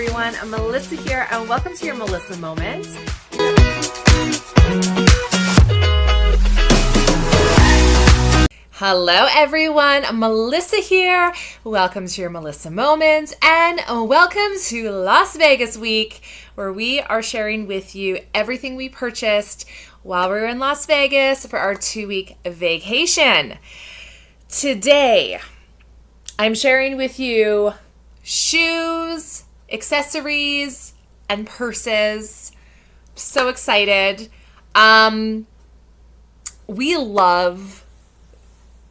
everyone. I'm Melissa here, and welcome to your Melissa Moment. Hello, everyone. Melissa here. Welcome to your Melissa Moment, and welcome to Las Vegas week, where we are sharing with you everything we purchased while we were in Las Vegas for our 2-week vacation. Today, I'm sharing with you shoes, accessories, and purses. So excited. We love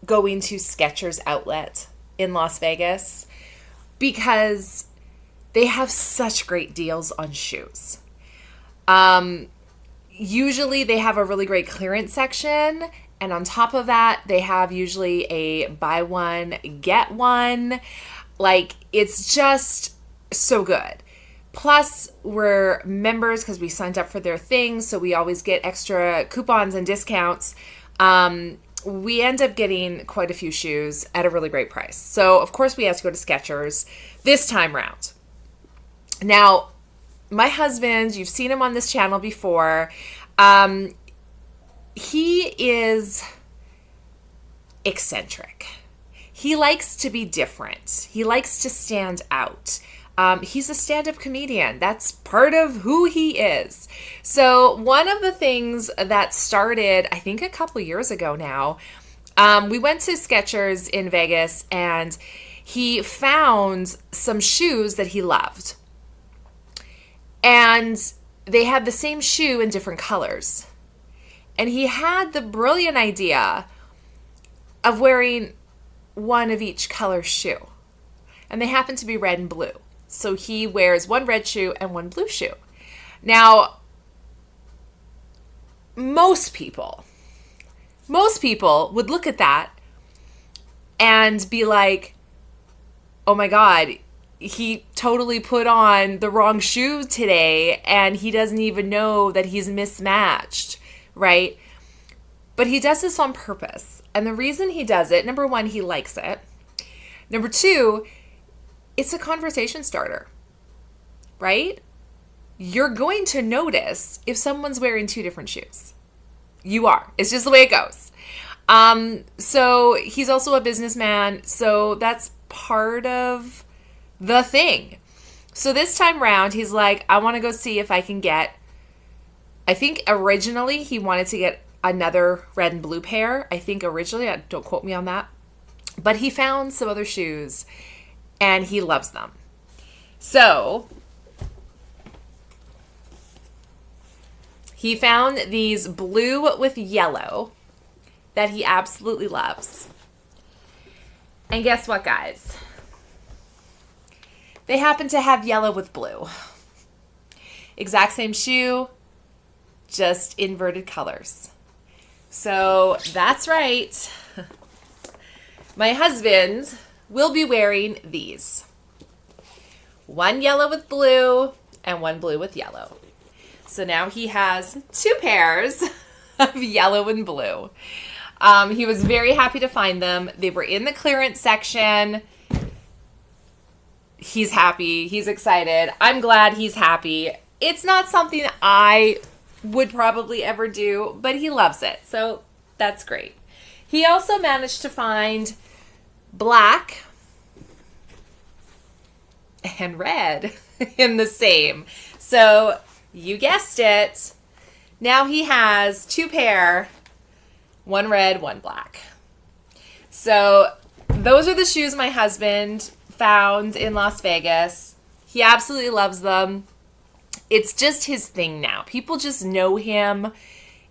going to Skechers outlet in Las Vegas because they have such great deals on shoes. Usually they have a really great clearance section, and on top of that, they have usually a buy one, get one. Like, it's just so good. Plus, we're members because we signed up for their thing, so we always get extra coupons and discounts. We end up getting quite a few shoes at a really great price. So, of course, we have to go to Skechers this time round. Now, my husband, you've seen him on this channel before. He is eccentric. He likes to be different. He likes to stand out. He's a stand-up comedian. That's part of who he is. So one of the things that started, I think a couple years ago now, we went to Skechers in Vegas, and he found some shoes that he loved. And they had the same shoe in different colors. And he had the brilliant idea of wearing one of each color shoe. And they happen to be red and blue. So he wears one red shoe and one blue shoe. Now, most people would look at that and be like, oh my God, he totally put on the wrong shoe today and he doesn't even know that he's mismatched, right? But he does this on purpose. And the reason he does it, number one, he likes it. Number two, it's a conversation starter, right? You're going to notice if someone's wearing two different shoes. You are. It's just the way it goes. So he's also a businessman, so that's part of the thing. So this time round, he's like, I want to go see if I can get, I think originally he wanted to get another red and blue pair. I think originally, don't quote me on that, but he found some other shoes and he loves them. So he found these blue with yellow that he absolutely loves. And guess what, guys? They happen to have yellow with blue. Exact same shoe, just inverted colors. So that's right. My husband will be wearing these. One yellow with blue and one blue with yellow. So now he has two pairs of yellow and blue. He was very happy to find them. They were in the clearance section. He's happy. He's excited. I'm glad he's happy. It's not something I would probably ever do, but he loves it. So that's great. He also managed to find black and red in the same. So you guessed it. Now he has two pair, one red, one black. So those are the shoes my husband found in Las Vegas. He absolutely loves them. It's just his thing now. People just know him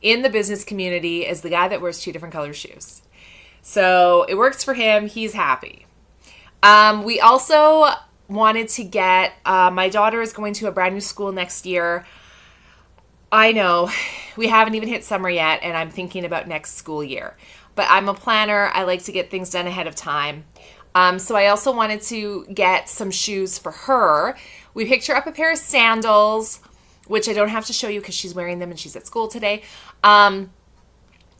in the business community as the guy that wears two different color shoes. So it works for him. He's happy. We also wanted to get, my daughter is going to a brand new school next year. I know we haven't even hit summer yet, and I'm thinking about next school year. But I'm a planner. I like to get things done ahead of time. So I also wanted to get some shoes for her. We picked her up a pair of sandals, which I don't have to show you because she's wearing them and she's at school today.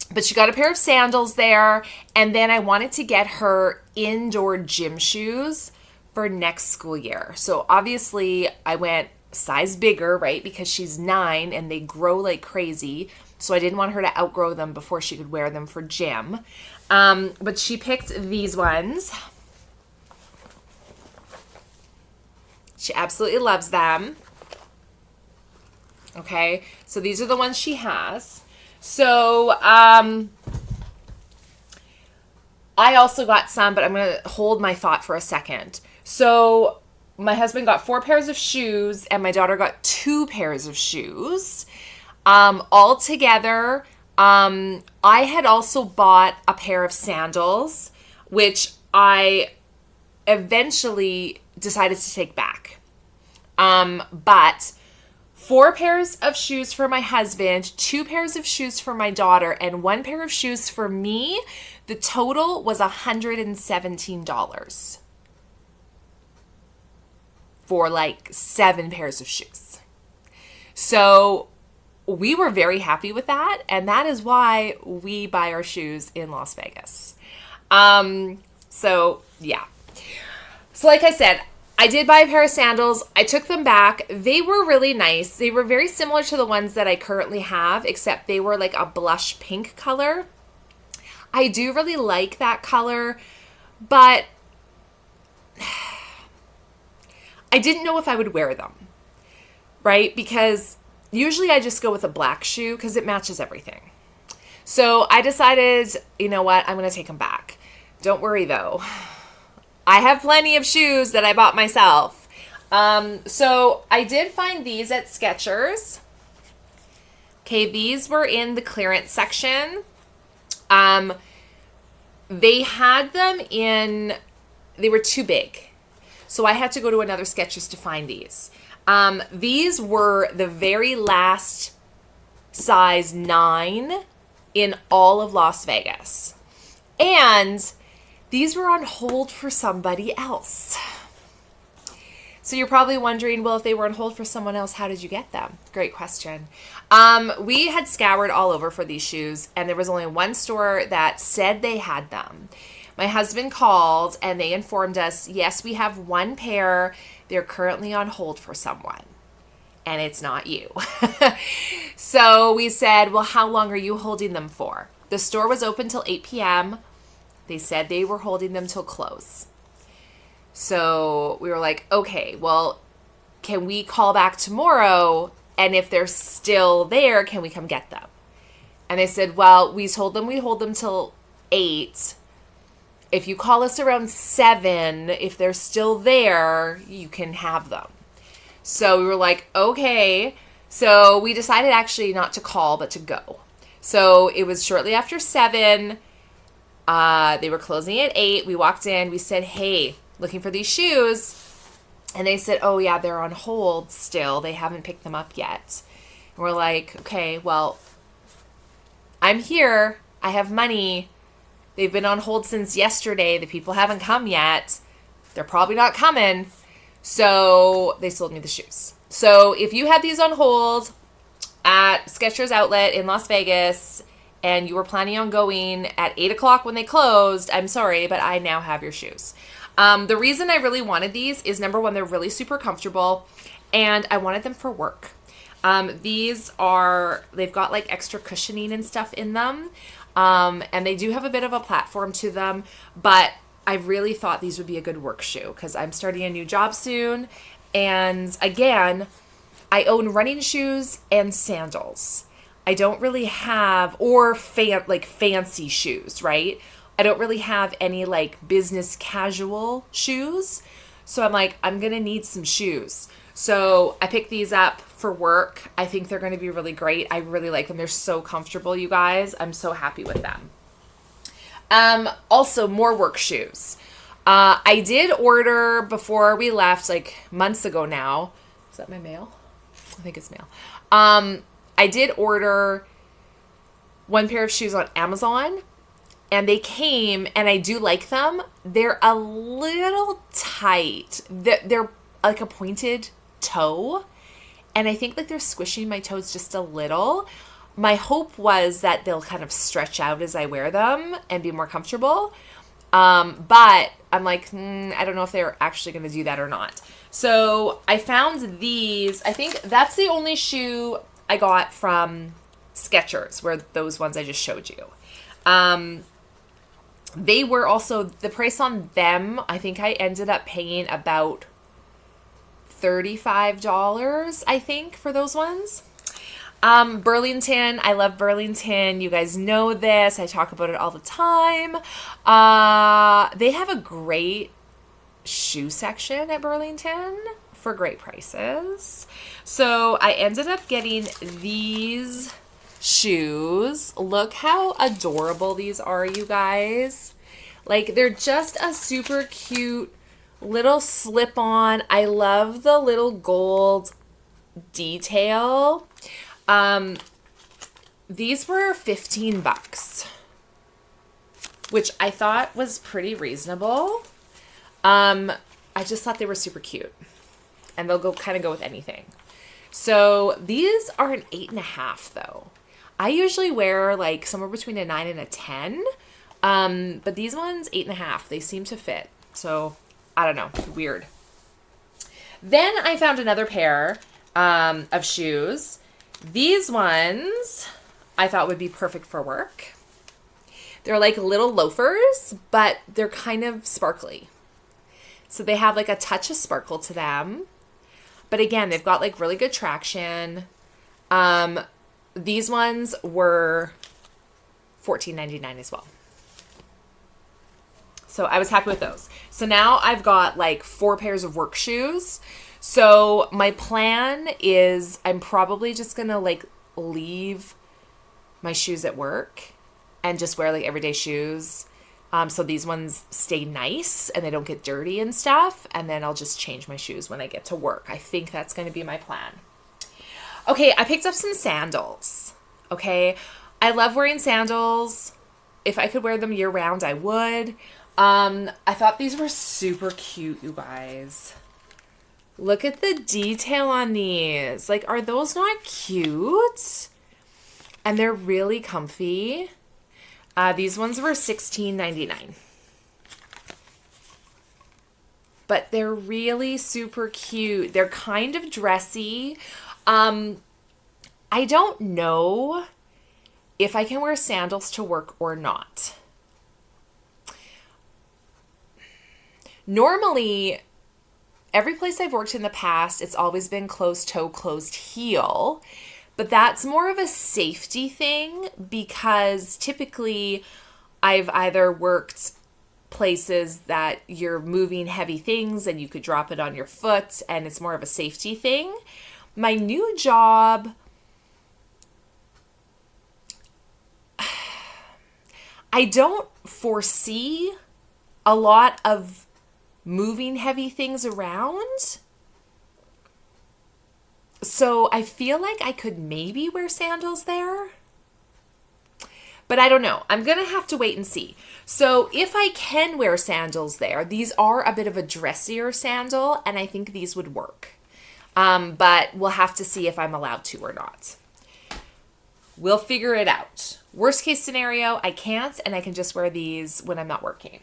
But she got a pair of sandals there. And then I wanted to get her indoor gym shoes for next school year. So obviously I went size bigger, right? Because she's 9 and they grow like crazy. So I didn't want her to outgrow them before she could wear them for gym. But she picked these ones. She absolutely loves them. Okay, so these are the ones she has. So I also got some, but I'm going to hold my thought for a second. So my husband got 4 pairs of shoes and my daughter got 2 pairs of shoes. All together, I had also bought a pair of sandals, which I eventually decided to take back. But 4 pairs of shoes for my husband, 2 pairs of shoes for my daughter, and 1 pair of shoes for me. The total was $117 for like 7 pairs of shoes. So we were very happy with that, and that is why we buy our shoes in Las Vegas. So yeah. So like I said, I did buy a pair of sandals. I took them back. They were really nice. They were very similar to the ones that I currently have, except they were like a blush pink color. I do really like that color, but I didn't know if I would wear them, right? Because usually I just go with a black shoe because it matches everything. So I decided, you know what? I'm going to take them back. Don't worry though. I have plenty of shoes that I bought myself. So I did find these at Skechers. Okay, these were in the clearance section. They had them in, they were too big. So I had to go to another Skechers to find these. These were the very last size 9 in all of Las Vegas. And these were on hold for somebody else. So you're probably wondering, well, if they were on hold for someone else, how did you get them? Great question. We had scoured all over for these shoes, and there was only one store that said they had them. My husband called, and they informed us, yes, we have 1 pair. They're currently on hold for someone, and it's not you. So we said, well, how long are you holding them for? The store was open till 8 p.m. They said they were holding them till close. So we were like, okay, well, can we call back tomorrow? And if they're still there, can we come get them? And they said, well, we told them we hold them till 8. If you call us around 7, if they're still there, you can have them. So we were like, okay. So we decided actually not to call, but to go. So it was shortly after 7. They were closing at 8. We walked in. We said, hey, looking for these shoes. And they said, oh, yeah, they're on hold still. They haven't picked them up yet. And we're like, okay, well, I'm here. I have money. They've been on hold since yesterday. The people haven't come yet. They're probably not coming. So they sold me the shoes. So if you had these on hold at Skechers Outlet in Las Vegas and you were planning on going at 8 o'clock when they closed, I'm sorry, but I now have your shoes. The reason I really wanted these is, number one, they're really super comfortable, and I wanted them for work. They've got like extra cushioning and stuff in them, and they do have a bit of a platform to them, but I really thought these would be a good work shoe because I'm starting a new job soon, and again, I own running shoes and sandals. I don't really have, or fancy shoes, right? I don't really have any like business casual shoes. So I'm like, I'm going to need some shoes. So I picked these up for work. I think they're going to be really great. I really like them. They're so comfortable, you guys. I'm so happy with them. Also more work shoes. I did order before we left, like months ago now. Is that my mail? I think it's mail. I did order 1 pair of shoes on Amazon. And they came, and I do like them. They're a little tight. They're like a pointed toe. And I think like they're squishing my toes just a little. My hope was that they'll kind of stretch out as I wear them and be more comfortable. But I'm like, I don't know if they're actually going to do that or not. So I found these. I think that's the only shoe I got from Skechers, were those ones I just showed you. They were also, the price on them, I think I ended up paying about $35, I think, for those ones. Burlington, I love Burlington. You guys know this. I talk about it all the time. They have a great shoe section at Burlington for great prices. So I ended up getting these shoes. Look how adorable these are, you guys. Like, they're just a super cute little slip-on. I love the little gold detail. These were $15, which I thought was pretty reasonable. I just thought they were super cute, and they'll kind of go with anything. So these are an 8.5 though. I usually wear like somewhere between a 9 and a 10. But these ones, 8.5. They seem to fit. So I don't know. Weird. Then I found another pair of shoes. These ones I thought would be perfect for work. They're like little loafers, but they're kind of sparkly. So they have like a touch of sparkle to them. But again, they've got like really good traction. These ones were $14.99 as well. So I was happy with those. So now I've got like 4 pairs of work shoes. So my plan is I'm probably just going to like leave my shoes at work and just wear like everyday shoes. So these ones stay nice and they don't get dirty and stuff. And then I'll just change my shoes when I get to work. I think that's going to be my plan. Okay, I picked up some sandals. Okay, I love wearing sandals. If I could wear them year round, I would. I thought these were super cute, you guys. Look at the detail on these. Like, are those not cute? And they're really comfy. These ones were $16.99. But they're really super cute. They're kind of dressy. I don't know if I can wear sandals to work or not. Normally, every place I've worked in the past, it's always been closed toe, closed heel. But that's more of a safety thing because typically I've either worked places that you're moving heavy things and you could drop it on your foot and it's more of a safety thing. My new job, I don't foresee a lot of moving heavy things around. So I feel like I could maybe wear sandals there. But I don't know. I'm going to have to wait and see. So if I can wear sandals there, these are a bit of a dressier sandal, and I think these would work. But we'll have to see if I'm allowed to or not. We'll figure it out. Worst case scenario, I can't, and I can just wear these when I'm not working.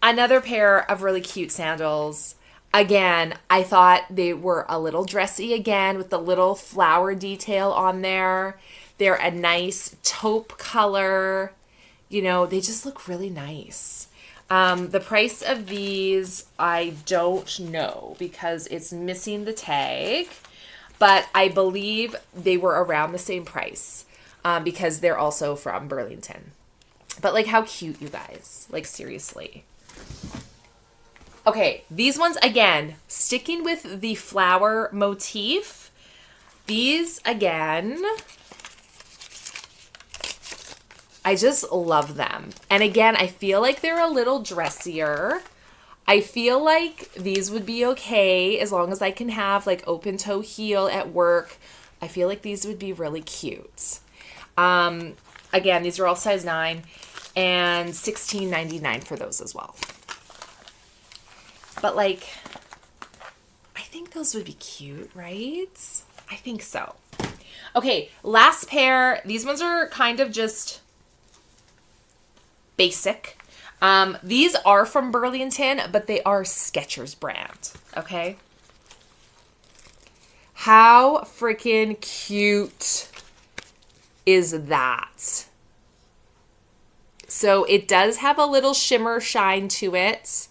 Another pair of really cute sandals. Again, I thought they were a little dressy again with the little flower detail on there. They're a nice taupe color. You know, they just look really nice. The price of these, I don't know because it's missing the tag. But I believe they were around the same price because they're also from Burlington. But like, how cute, you guys. Like, seriously. Okay, these ones, again, sticking with the flower motif. These, again, I just love them. And again, I feel like they're a little dressier. I feel like these would be okay as long as I can have like open toe heel at work. I feel like these would be really cute. Again, these are all size 9 and $16.99 for those as well. But like, I think those would be cute, right? I think so. Okay, last pair. These ones are kind of just basic. These are from Burlington, but they are Skechers brand, okay? How freaking cute is that? So it does have a little shimmer shine to it.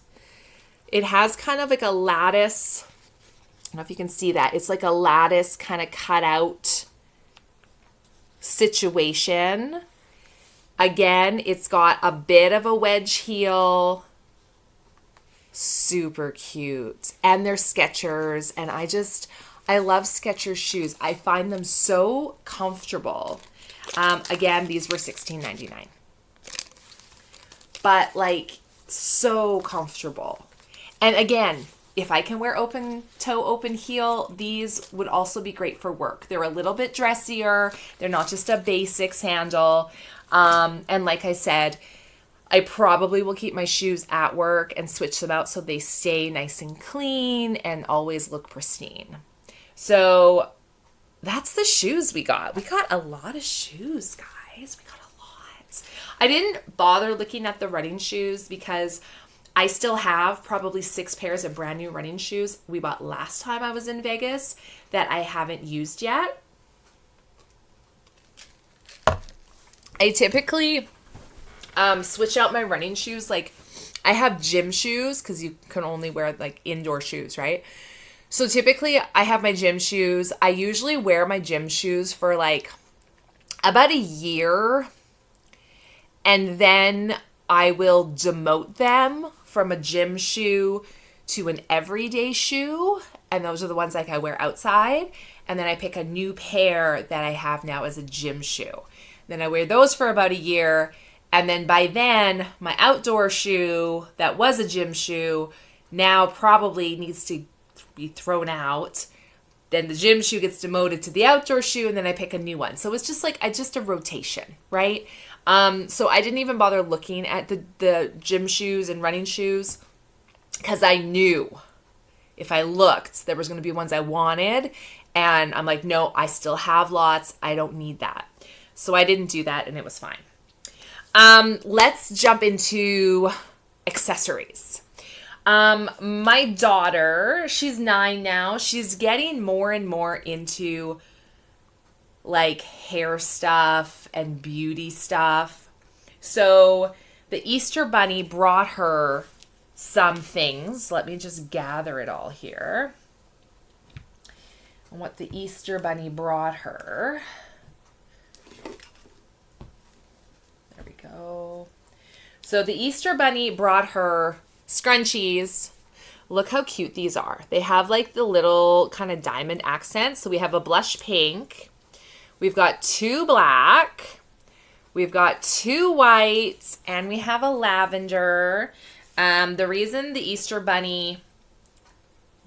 It has kind of like a lattice. I don't know if you can see that. It's like a lattice kind of cut out situation. Again, it's got a bit of a wedge heel. Super cute. And they're Skechers. And I love Skechers shoes. I find them so comfortable. Again, these were $16.99. But like so comfortable. And again, if I can wear open toe, open heel, these would also be great for work. They're a little bit dressier. They're not just a basic sandal. And like I said, I probably will keep my shoes at work and switch them out so they stay nice and clean and always look pristine. So that's the shoes we got. We got a lot of shoes, guys. We got a lot. I didn't bother looking at the running shoes because I still have probably 6 pairs of brand new running shoes we bought last time I was in Vegas that I haven't used yet. I typically switch out my running shoes. Like I have gym shoes because you can only wear like indoor shoes, right? So typically I have my gym shoes. I usually wear my gym shoes for like about a year, and then I will demote them from a gym shoe to an everyday shoe. And those are the ones like I wear outside. And then I pick a new pair that I have now as a gym shoe. Then I wear those for about a year. And then by then, my outdoor shoe that was a gym shoe now probably needs to be thrown out. Then the gym shoe gets demoted to the outdoor shoe, and then I pick a new one. So it's just like just a rotation, right? So I didn't even bother looking at the gym shoes and running shoes because I knew if I looked, there was going to be ones I wanted. And I'm like, no, I still have lots. I don't need that. So I didn't do that, and it was fine. Let's jump into accessories. My daughter, she's 9 now. She's getting more and more into like hair stuff and beauty stuff. So the Easter Bunny brought her some things. Let me just gather it all here. And what the Easter Bunny brought her. There we go. So the Easter Bunny brought her scrunchies. Look how cute these are. They have like the little kind of diamond accents. So we have a blush pink. We've got 2 black. We've got 2 whites. And we have a lavender. The reason the Easter Bunny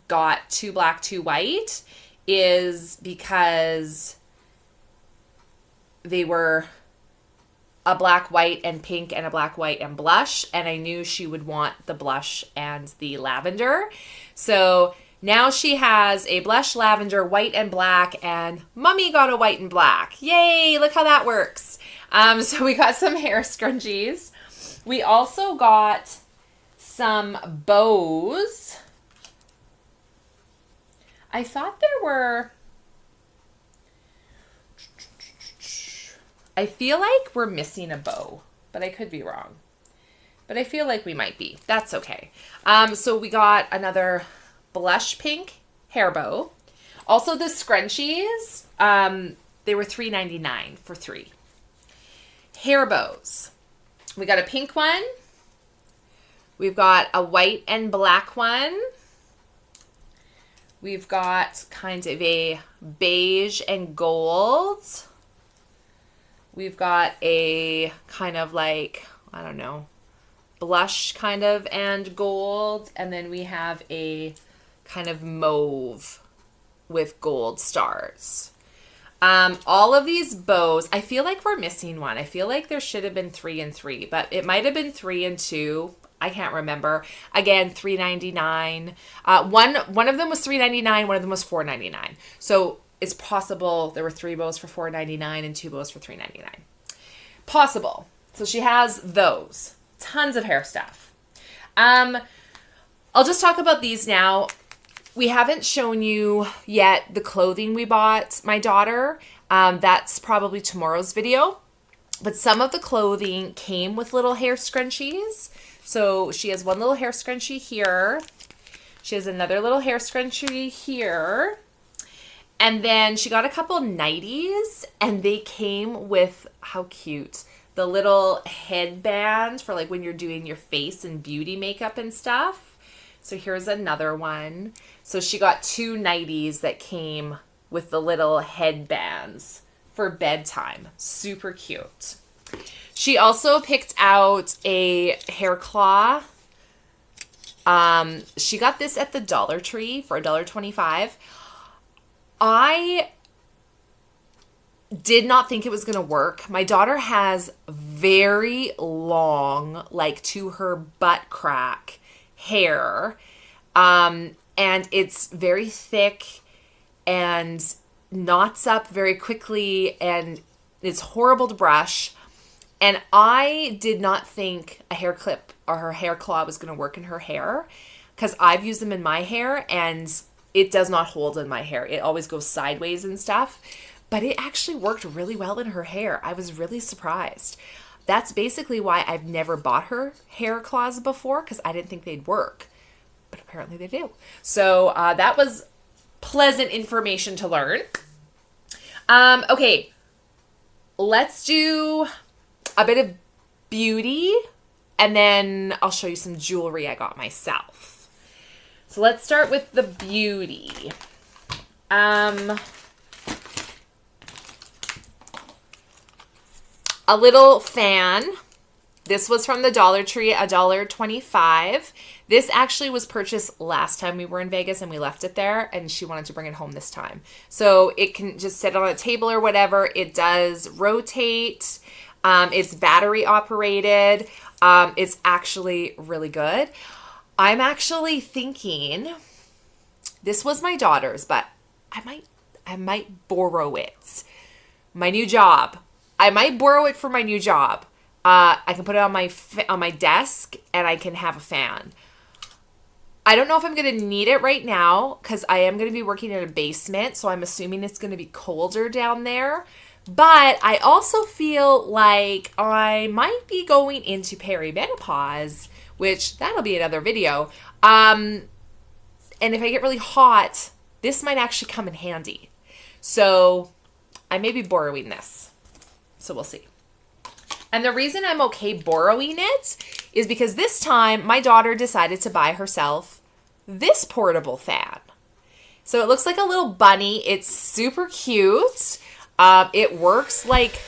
got 2 black, 2 white is because they were a black, white, and pink, and a black, white, and blush. And I knew she would want the blush and the lavender. So now she has a blush, lavender, white, and black, and Mommy got a white and black. Yay, look how that works. So we got some hair scrunchies. We also got some bows. I thought there were... I feel like we're missing a bow, but I could be wrong. But I feel like we might be. That's okay. So we got another blush pink hair bow. Also the scrunchies, they were $3.99 for 3. Hair bows. We got a pink one. We've got a white and black one. We've got kind of a beige and gold. We've got a kind of like, I don't know, blush kind of and gold. And then we have a kind of mauve with gold stars. All of these bows, I feel like we're missing one. I feel like there should have been 3 and 3, but it might have been 3 and 2. I can't remember. Again, $3.99. One of them was $3.99. One of them was $4.99. So it's possible there were 3 bows for $4.99 and 2 bows for $3.99. Possible. So she has those. Tons of hair stuff. I'll just talk about these now. We haven't shown you yet the clothing we bought my daughter. That's probably tomorrow's video. But some of the clothing came with little hair scrunchies. So she has one little hair scrunchie here. She has another little hair scrunchie here. And then she got a couple nighties, and they came with, how cute, the little headband for like when you're doing your face and beauty makeup and stuff. So here's another one. So she got 2 nighties that came with the little headbands for bedtime. Super cute. She also picked out a hair claw. She got this at the Dollar Tree for $1.25. I did not think it was going to work. My daughter has very long, like to her butt crack hair. And it's very thick and knots up very quickly, and it's horrible to brush. And I did not think a hair clip or her hair claw was going to work in her hair, because I've used them in my hair and it does not hold in my hair. It always goes sideways and stuff. But it actually worked really well in her hair. I was really surprised. That's basically why I've never bought her hair claws before, because I didn't think they'd work. But apparently they do. So that was pleasant information to learn. Okay, let's do a bit of beauty, and then I'll show you some jewelry I got myself. So let's start with the beauty. A little fan. This was from the Dollar Tree, $1.25. This actually was purchased last time we were in Vegas and we left it there, and she wanted to bring it home this time. So it can just sit on a table or whatever. It does rotate. It's battery operated. It's actually really good. I'm actually thinking, this was my daughter's, but I might borrow it. My new job. I might borrow it for my new job. I can put it on my desk, and I can have a fan. I don't know if I'm going to need it right now, because I am going to be working in a basement, so I'm assuming it's going to be colder down there. But I also feel like I might be going into perimenopause, which that'll be another video. And if I get really hot, this might actually come in handy. So I may be borrowing this. So we'll see. And the reason I'm okay borrowing it is because this time my daughter decided to buy herself this portable fan. So it looks like a little bunny. It's super cute. It works like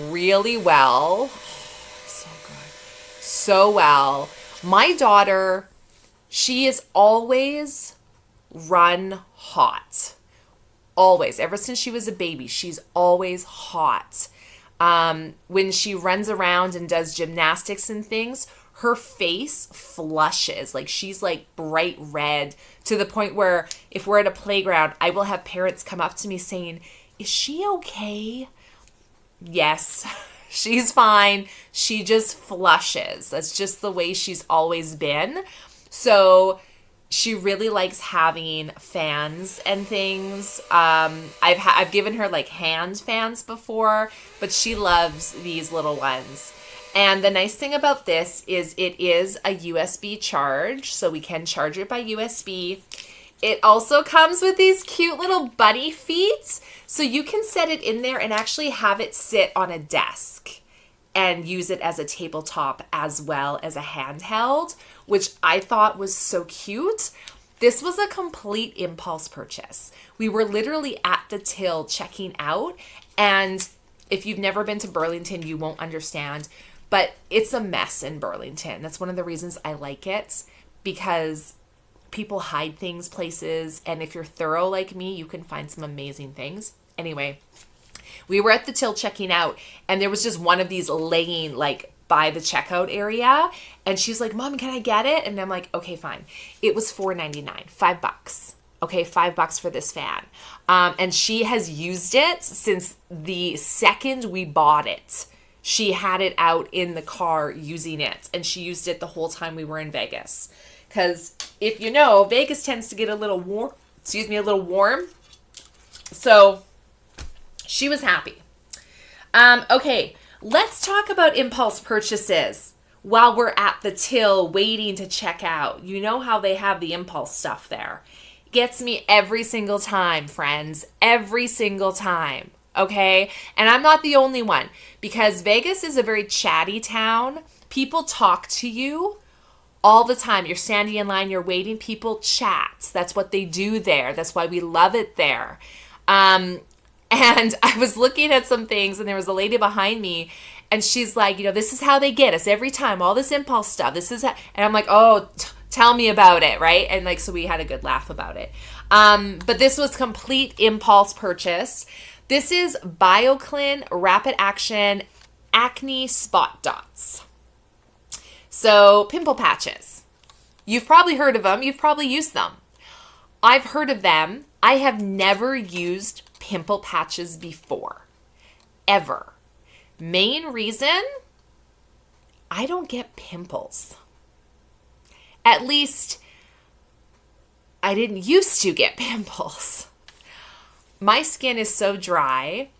really well. So good. So well. My daughter, she is always run hot. Always. Ever since she was a baby, she's always hot. When she runs around and does gymnastics and things, her face flushes. Like, she's like bright red, to the point where if we're at a playground, I will have parents come up to me saying, "Is she okay?" Yes, she's fine. She just flushes. That's just the way she's always been. So she really likes having fans and things. I've given her like hand fans before, but she loves these little ones. And the nice thing about this is it is a USB charge, so we can charge it by USB. It also comes with these cute little bunny feet, so you can set it in there and actually have it sit on a desk and use it as a tabletop as well as a handheld, which I thought was so cute. This was a complete impulse purchase. We were literally at the till checking out, and if you've never been to Burlington, you won't understand, but it's a mess in Burlington. That's one of the reasons I like it, because people hide things places, and if you're thorough like me, you can find some amazing things. Anyway, we were at the till checking out, and there was just one of these laying like by the checkout area, and she's like, "Mom, can I get it?" And I'm like, "Okay, fine." It was $4.99, $5. Okay, $5 for this fan. And she has used it since the second we bought it. she had it out in the car using it, and she used it the whole time we were in Vegas. Because if you know, Vegas tends to get a little warm. So she was happy. Okay, let's talk about impulse purchases while we're at the till waiting to check out. You know how they have the impulse stuff there. Gets me every single time, friends. Every single time. Okay? And I'm not the only one, because Vegas is a very chatty town. People talk to you all the time. You're standing in line, you're waiting, people chat. That's what they do there. That's why we love it there. And I was looking at some things, and there was a lady behind me, and she's like, this is how they get us every time, all this impulse stuff. This is how, and I'm like, oh, tell me about it, right? And like, so we had a good laugh about it. But this was complete impulse purchase. This is BioClin Rapid Action Acne Spot Dots. So pimple patches. You've probably heard of them. You've probably used them. I've heard of them. I have never used pimple patches before. Ever. Main reason, I don't get pimples. At least, I didn't used to get pimples. My skin is so dry,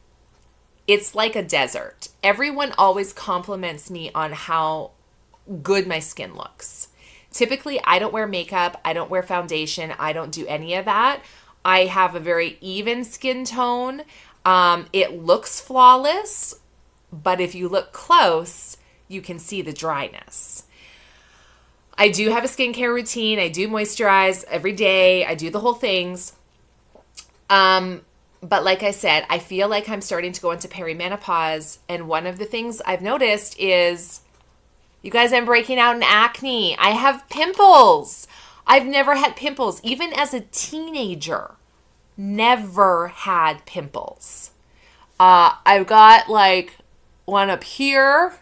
it's like a desert. Everyone always compliments me on how good my skin looks. Typically, I don't wear makeup, I don't wear foundation, I don't do any of that. I have a very even skin tone. It looks flawless, but if you look close, you can see the dryness. I do have a skincare routine. I do moisturize every day. I do the whole things. But like I said, I feel like I'm starting to go into perimenopause. And one of the things I've noticed is, you guys, I'm breaking out in acne. I have pimples. I've never had pimples. Even as a teenager, never had pimples. I've got like one up here.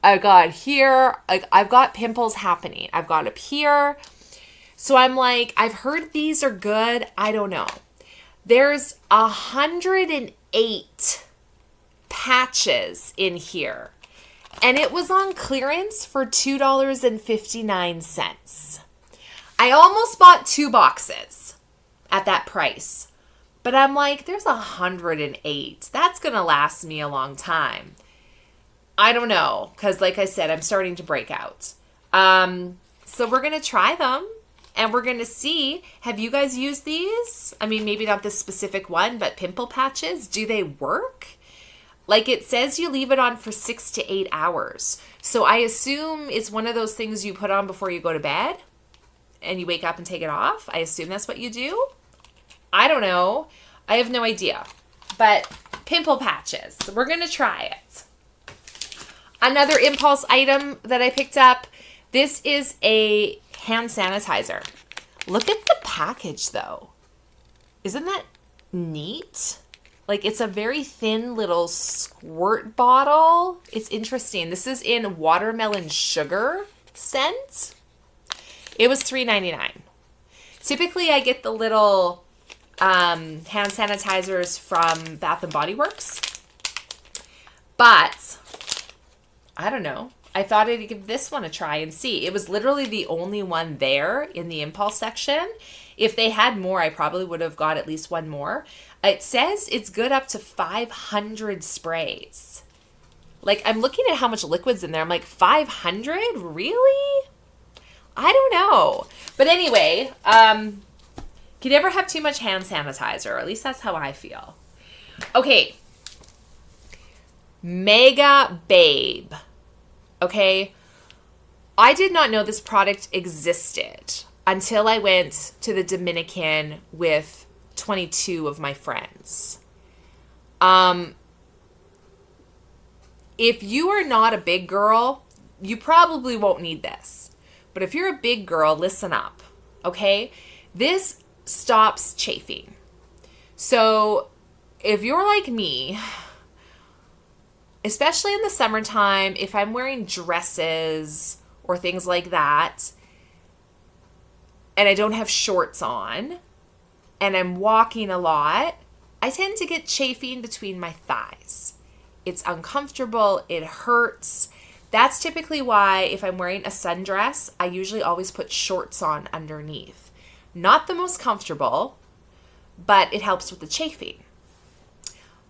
I got here. I've got pimples happening. I've got up here. So I'm like, I've heard these are good. I don't know. There's 108 patches in here. And it was on clearance for $2.59. I almost bought 2 boxes at that price. But I'm like, there's 108. That's going to last me a long time. I don't know, because like I said, I'm starting to break out. So we're going to try them, and we're going to see, have you guys used these? I mean, maybe not this specific one, but pimple patches, do they work? Like it says you leave it on for 6 to 8 hours. So I assume it's one of those things you put on before you go to bed, and you wake up and take it off. I assume that's what you do. I don't know. I have no idea. But pimple patches, we're going to try it. Another impulse item that I picked up, this is a hand sanitizer. Look at the package though. Isn't that neat? Like it's a very thin little squirt bottle. It's interesting. This is in watermelon sugar scent. It was $3.99. Typically I get the little hand sanitizers from Bath and Body Works. But I don't know. I thought I'd give this one a try and see. It was literally the only one there in the impulse section. If they had more, I probably would have got at least one more. It says it's good up to 500 sprays. Like, I'm looking at how much liquid's in there. I'm like, 500? Really? I don't know. But anyway, can never have too much hand sanitizer. Or at least that's how I feel. Okay. Mega Babe. Okay, I did not know this product existed until I went to the Dominican with 22 of my friends. If you are not a big girl, you probably won't need this. But if you're a big girl, listen up, okay? This stops chafing. So if you're like me, especially in the summertime, if I'm wearing dresses or things like that, and I don't have shorts on, and I'm walking a lot, I tend to get chafing between my thighs. It's uncomfortable. It hurts. That's typically why if I'm wearing a sundress, I usually always put shorts on underneath. Not the most comfortable, but it helps with the chafing.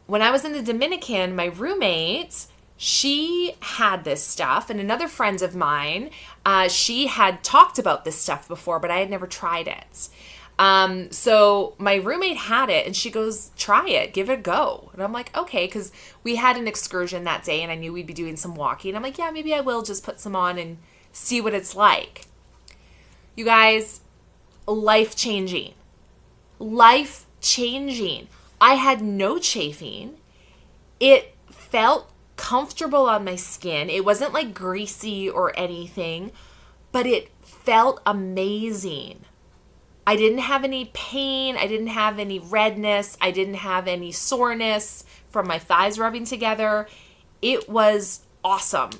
When I was in the Dominican, my roommate, she had this stuff, and another friend of mine, she had talked about this stuff before, but I had never tried it. So my roommate had it, and she goes, try it, give it a go. And I'm like, okay, because we had an excursion that day, and I knew we'd be doing some walking. I'm like, yeah, maybe I will just put some on and see what it's like. You guys, life-changing. Life-changing. I had no chafing. It felt comfortable on my skin. It wasn't like greasy or anything, but it felt amazing. I didn't have any pain. I didn't have any redness. I didn't have any soreness from my thighs rubbing together. It was awesome.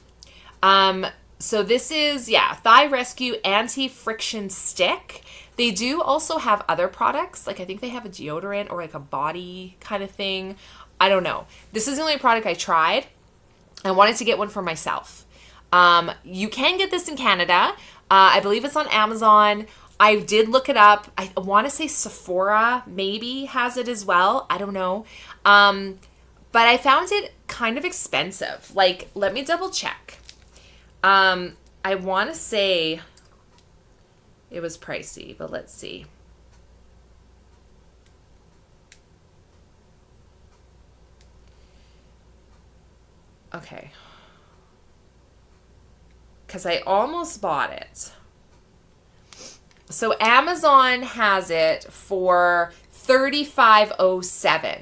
So this is, Thigh Rescue Anti-Friction Stick. They do also have other products. Like I think they have a deodorant or like a body kind of thing. I don't know. This is the only product I tried. I wanted to get one for myself. You can get this in Canada. I believe it's on Amazon. I did look it up. I want to say Sephora maybe has it as well. I don't know. But I found it kind of expensive. Like, let me double check. I want to say it was pricey, but let's see. Okay. Because I almost bought it. So Amazon has it for $35.07.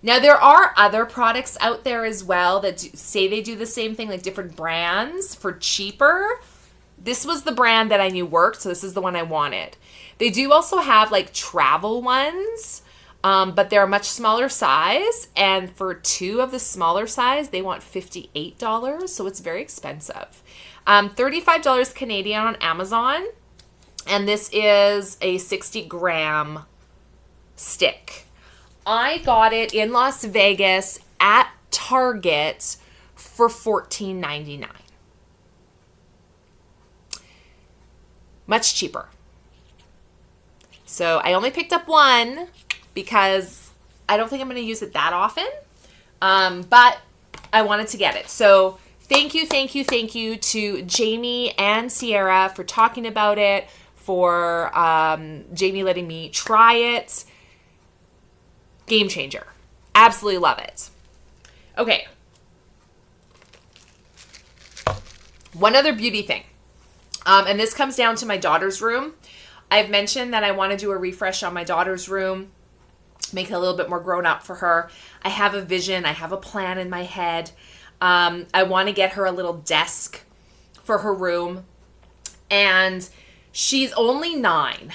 Now there are other products out there as well that say they do the same thing, like different brands for cheaper. This was the brand that I knew worked, so this is the one I wanted. They do also have like travel ones, but they're a much smaller size. And for two of the smaller size, they want $58, so it's very expensive. $35 Canadian on Amazon. And this is a 60-gram stick. I got it in Las Vegas at Target for $14.99. Much cheaper. So I only picked up one because I don't think I'm going to use it that often. But I wanted to get it. So thank you to Jamie and Sierra for talking about it, for Jamie letting me try it. Game changer. Absolutely love it. Okay. One other beauty thing. And this comes down to my daughter's room. I've mentioned that I want to do a refresh on my daughter's room, make it a little bit more grown up for her. I have a vision. I have a plan in my head. I want to get her a little desk for her room. And she's only 9.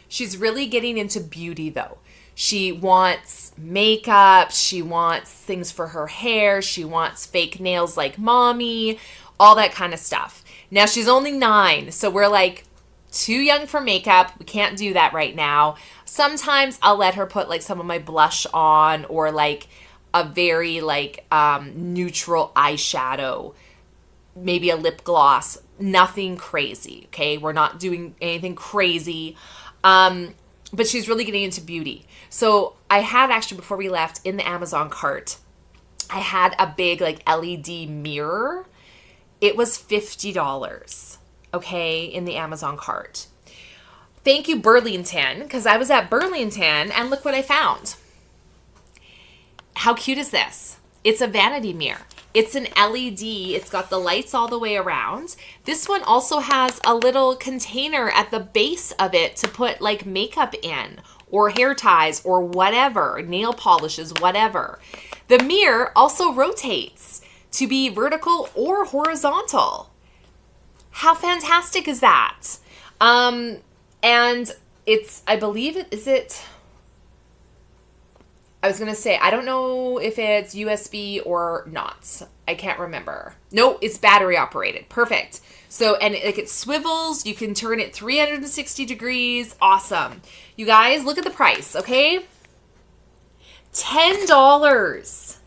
She's really getting into beauty though. She wants makeup. She wants things for her hair. She wants fake nails like mommy, all that kind of stuff. Now she's only 9, so we're like too young for makeup. We can't do that right now. Sometimes I'll let her put like some of my blush on or like a very like neutral eyeshadow, maybe a lip gloss, nothing crazy. Okay. We're not doing anything crazy. But she's really getting into beauty. So I had actually, before we left, in the Amazon cart, I had a big like LED mirror. It was $50, okay, in the Amazon cart. Thank you, Burlington, because I was at Burlington and look what I found. How cute is this? It's a vanity mirror. It's an LED. It's got the lights all the way around. This one also has a little container at the base of it to put like makeup in or hair ties or whatever, nail polishes, whatever. The mirror also rotates to be vertical or horizontal. How fantastic is that? And it's, I believe it, is it, I was going to say, I don't know if it's USB or not. I can't remember. No, it's battery operated. Perfect. So, and it swivels. You can turn it 360 degrees. Awesome. You guys, look at the price, okay? $10.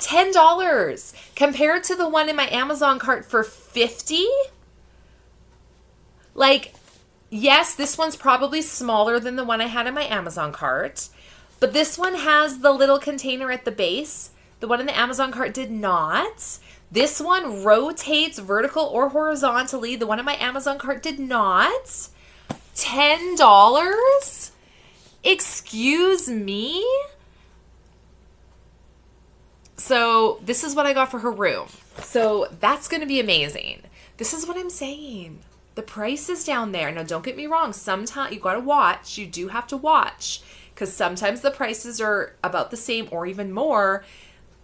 $10 compared to the one in my Amazon cart for $50. Like, yes, this one's probably smaller than the one I had in my Amazon cart, but this one has the little container at the base. The one in the Amazon cart did not. This one rotates vertical or horizontally. The one in my Amazon cart did not. $10? Excuse me? So this is what I got for her room. So that's going to be amazing. This is what I'm saying. The price is down there. Now, don't get me wrong. Sometimes you got to watch. You do have to watch because sometimes the prices are about the same or even more.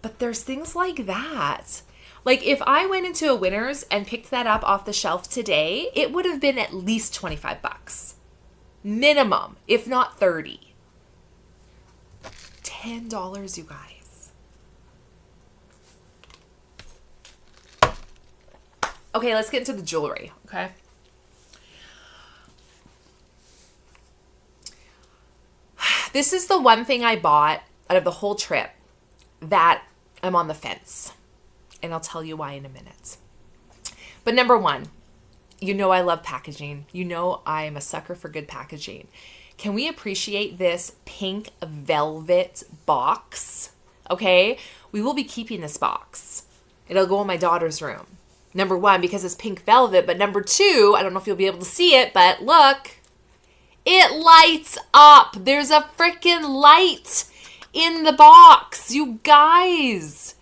But there's things like that. Like if I went into a Winners and picked that up off the shelf today, it would have been at least $25. Minimum, if not $30. $10, you guys. Okay, let's get into the jewelry, okay? This is the one thing I bought out of the whole trip that I'm on the fence. And I'll tell you why in a minute. But number one, you know I love packaging. You know I'm a sucker for good packaging. Can we appreciate this pink velvet box? Okay? We will be keeping this box. It'll go in my daughter's room. Number one, because it's pink velvet. But number two, I don't know if you'll be able to see it, but look. It lights up. There's a freaking light in the box. You guys.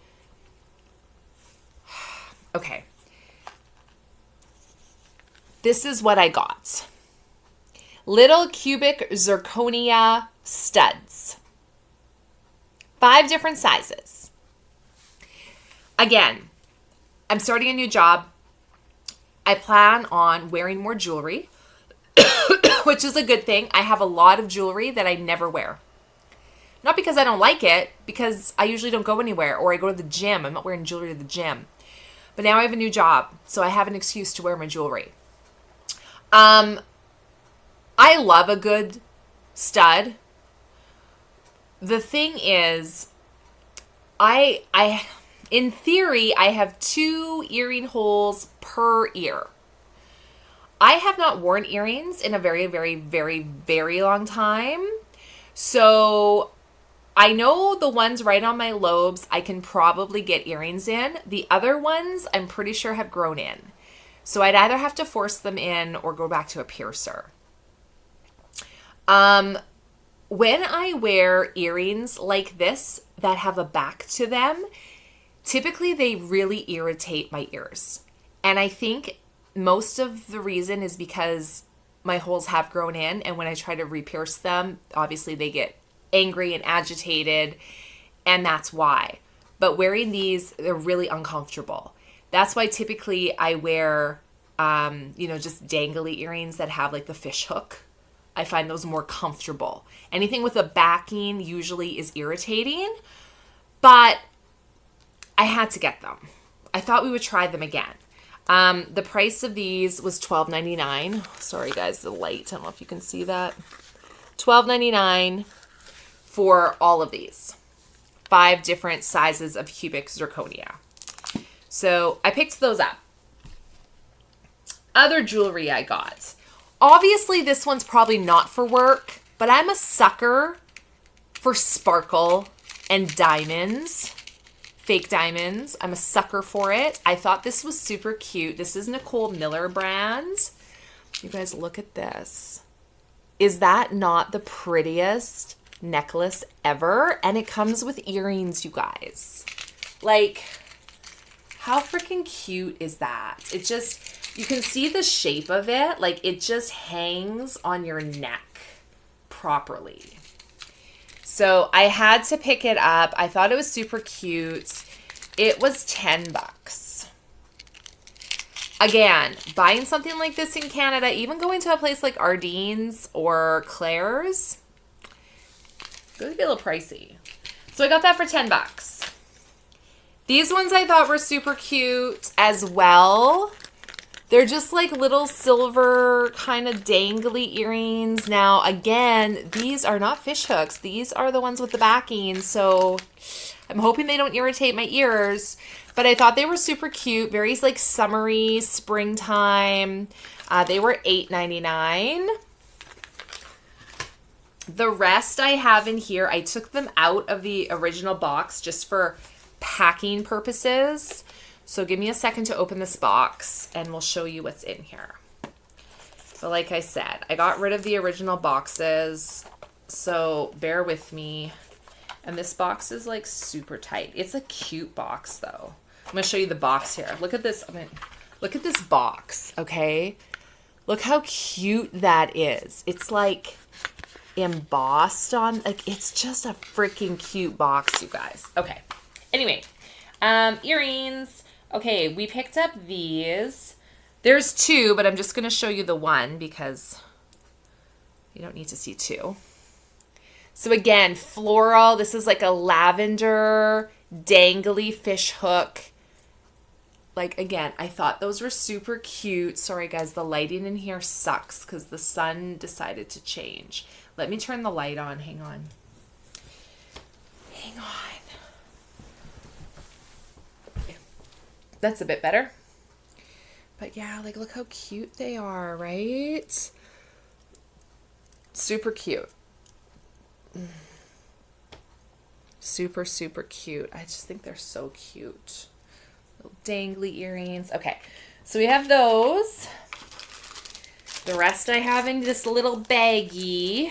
Okay. This is what I got. Little cubic zirconia studs. 5 different sizes. Again, I'm starting a new job. I plan on wearing more jewelry, which is a good thing. I have a lot of jewelry that I never wear. Not because I don't like it, because I usually don't go anywhere or I go to the gym. I'm not wearing jewelry to the gym. But now I have a new job, so I have an excuse to wear my jewelry. I love a good stud. The thing is, in theory, I have 2 earring holes per ear. I have not worn earrings in a very, very, very, very long time. So I know the ones right on my lobes, I can probably get earrings in. The other ones, I'm pretty sure have grown in. So I'd either have to force them in or go back to a piercer. When I wear earrings like this that have a back to them, typically they really irritate my ears. And I think most of the reason is because my holes have grown in, and when I try to re-pierce them, obviously they get angry and agitated, and that's why. But wearing these, they're really uncomfortable. That's why typically I wear, just dangly earrings that have like the fish hook. I find those more comfortable. Anything with a backing usually is irritating, but I had to get them. I thought we would try them again. The price of these was $12.99. Sorry guys, the light, I don't know if you can see that. $12.99 for all of these. 5 different sizes of cubic zirconia. So I picked those up. Other jewelry I got. Obviously this one's probably not for work, but I'm a sucker for sparkle and diamonds. Fake diamonds. I'm a sucker for it. I thought this was super cute. This is Nicole Miller brand. You guys look at this. Is that not the prettiest necklace ever? And it comes with earrings, you guys. Like, how freaking cute is that? It just, you can see the shape of it. Like, it just hangs on your neck properly. So I had to pick it up. I thought it was super cute. It was $10. Again, buying something like this in Canada, even going to a place like Ardene's or Claire's, it's going to be a little pricey. So I got that for $10. These ones I thought were super cute as well. They're just like little silver kind of dangly earrings. Now, again, these are not fish hooks. These are the ones with the backing. So I'm hoping they don't irritate my ears. But I thought they were super cute. Very like summery, springtime. They were $8.99. The rest I have in here, I took them out of the original box just for packing purposes. So give me a second to open this box and we'll show you what's in here. But like I said, I got rid of the original boxes, so bear with me. And this box is like super tight. It's a cute box though. I'm gonna show you the box here. Look at this. Look at this box, okay? Look how cute that is. It's like embossed on, like it's just a freaking cute box, you guys. Okay. Anyway, earrings. Okay, we picked up these. There's two, but I'm just going to show you the one because you don't need to see two. So again, floral. This is like a lavender, dangly fish hook. Like, again, I thought those were super cute. Sorry, guys, the lighting in here sucks because the sun decided to change. Let me turn the light on. Hang on. Hang on. That's a bit better. But yeah, like look how cute they are, right? Super cute. Super, super cute. I just think they're so cute. Little dangly earrings. Okay, so we have those. The rest I have in this little baggie.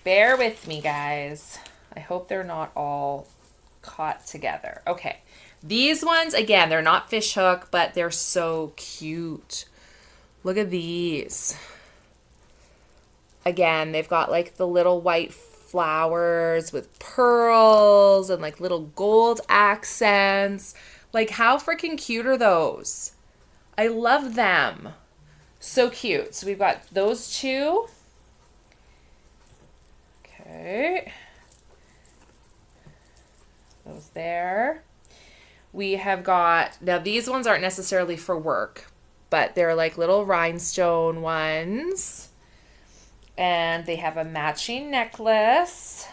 Bear with me, guys. I hope they're not all caught together. Okay. These ones, again, they're not fish hook, but they're so cute. Look at these. Again, they've got like the little white flowers with pearls and like little gold accents. Like how freaking cute are those? I love them. So cute. So we've got those two. Okay. Those there. We have got, now these ones aren't necessarily for work, but they're like little rhinestone ones. And they have a matching necklace.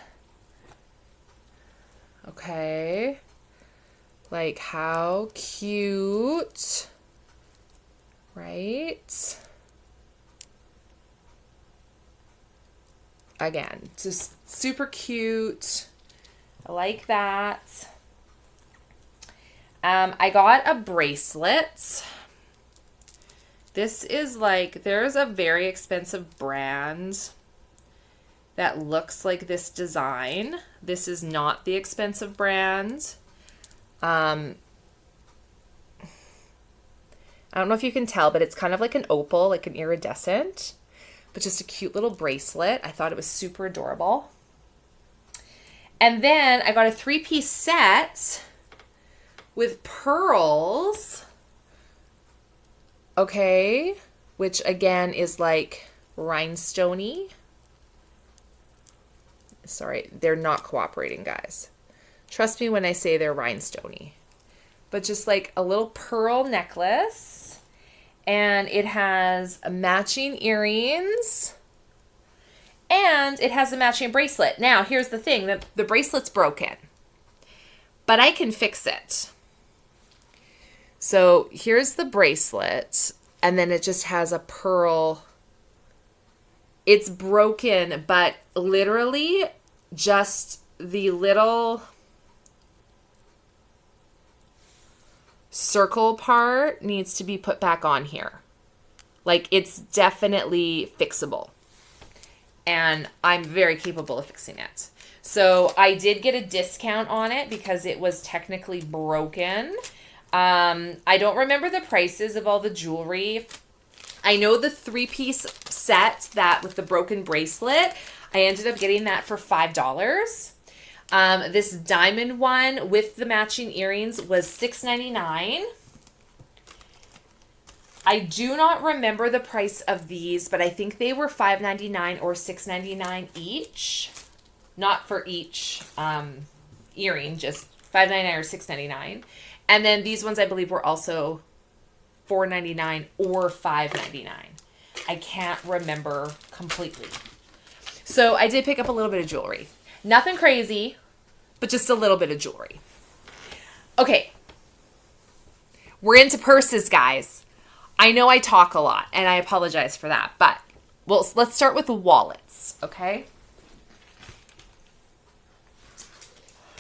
Okay. Like how cute. Right? Again, just super cute. I like that. I got a bracelet. This is like, there's a very expensive brand that looks like this design. This is not the expensive brand. I don't know if you can tell, but it's kind of like an opal, like an iridescent, but just a cute little bracelet. I thought it was super adorable. And then I got a 3-piece set with pearls. Okay, which again is like rhinestoney. Sorry, they're not cooperating, guys. Trust me when I say they're rhinestoney. But just like a little pearl necklace. And it has matching earrings. And it has a matching bracelet. Now, here's the thing. The bracelet's broken. But I can fix it. So here's the bracelet, and then it just has a pearl. It's broken, but literally just the little circle part needs to be put back on here. Like it's definitely fixable. And I'm very capable of fixing it. So I did get a discount on it because it was technically broken. I don't remember the prices of all the jewelry. I know the 3-piece set that with the broken bracelet, I ended up getting that for $5. This diamond one with the matching earrings was $6.99. I do not remember the price of these, but I think they were $5.99 or $6.99 each. Not for each earring, just $5.99 or $6.99. And then these ones I believe were also $4.99 or $5.99. I can't remember completely. So I did pick up a little bit of jewelry. Nothing crazy, but just a little bit of jewelry. Okay. We're into purses, guys. I know I talk a lot, and I apologize for that, but let's start with the wallets, okay?